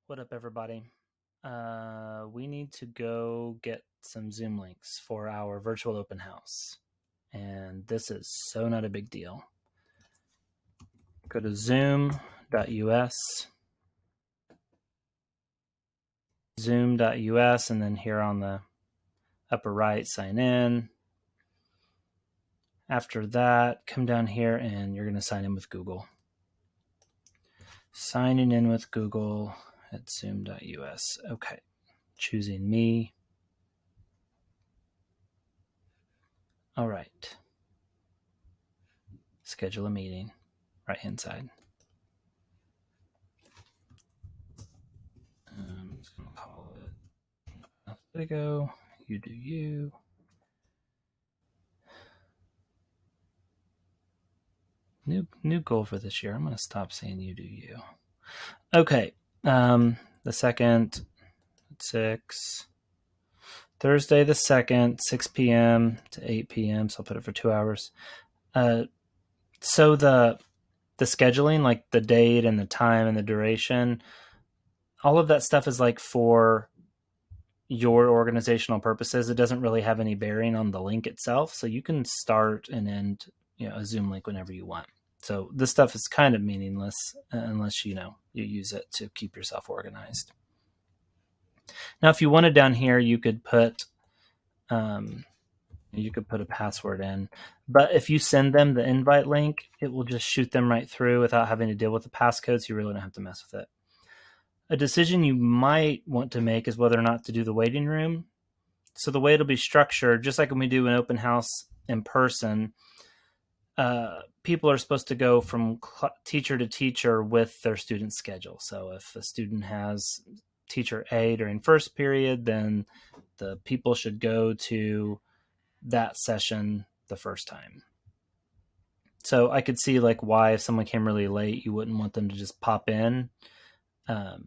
What up, everybody? We need to go get some Zoom links for our virtual open house. And this is so not a big deal. Go to zoom.us, zoom.us, and then here on the upper right, sign in. After that, come down here and you're going to sign in with Google. Signing in with Google at zoom.us. Okay, choosing me. All right. Schedule a meeting, right-hand side. I'm just going to call it There you go. You do you. New goal for this year. I'm going to stop saying you do you. Okay. The 2nd, 6. Thursday the 2nd, 6 p.m. to 8 p.m. So I'll put it for 2 hours. So the scheduling, like the date and the time and the duration, all of that stuff is like for your organizational purposes. It doesn't really have any bearing on the link itself. So you can start and end a Zoom link whenever you want. So this stuff is kind of meaningless unless you use it to keep yourself organized. Now, if you wanted down here, you could put a password in, but if you send them the invite link, it will just shoot them right through without having to deal with the passcode. So you really don't have to mess with it. A decision you might want to make is whether or not to do the waiting room. So the way it'll be structured, just like when we do an open house in person, people are supposed to go from teacher to teacher with their student schedule. So if a student has teacher A during first period, then the people should go to that session the first time. So I could see like why if someone came really late, you wouldn't want them to just pop in. But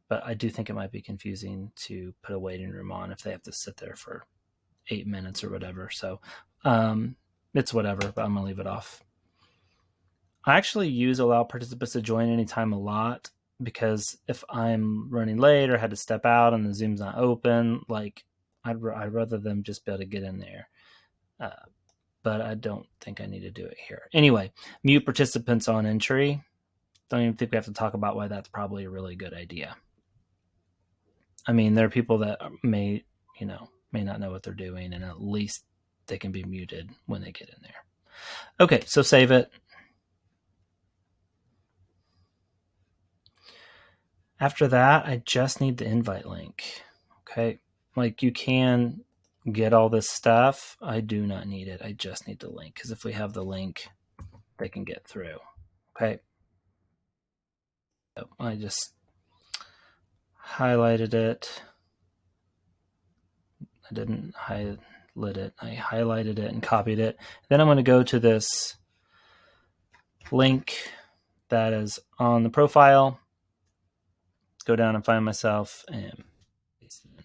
I do think it might be confusing to put a waiting room on if they have to sit there for 8 minutes or whatever. So it's whatever, but I'm going to leave it off. I actually use allow participants to join anytime a lot, because if I'm running late or had to step out and the Zoom's not open, like I'd rather them just be able to get in there. But I don't think I need to do it here. Anyway, mute participants on entry. Don't even think we have to talk about why that's probably a really good idea. I mean, there are people that may not know what they're doing, and at least they can be muted when they get in there. Okay, so save it. After that, I just need the invite link. Okay, like you can get all this stuff. I do not need it. I just need the link, because if we have the link, they can get through. Okay. So I just highlighted it. I didn't highlight it. I highlighted it and copied it. Then I'm going to go to this link that is on the profile. Go down and find myself and paste it in.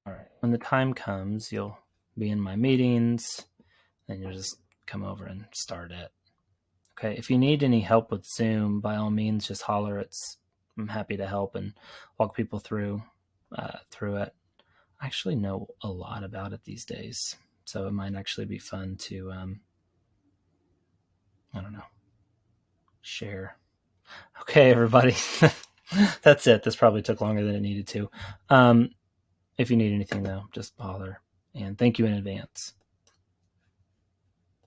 All right. When the time comes, you'll be in my meetings, and you'll just come over and start it. Okay. If you need any help with Zoom, by all means, just holler. I'm happy to help and walk people through it. I actually know a lot about it these days, so it might actually be fun to, share. Okay, everybody. That's it. This probably took longer than it needed to. If you need anything, though, just holler. And thank you in advance.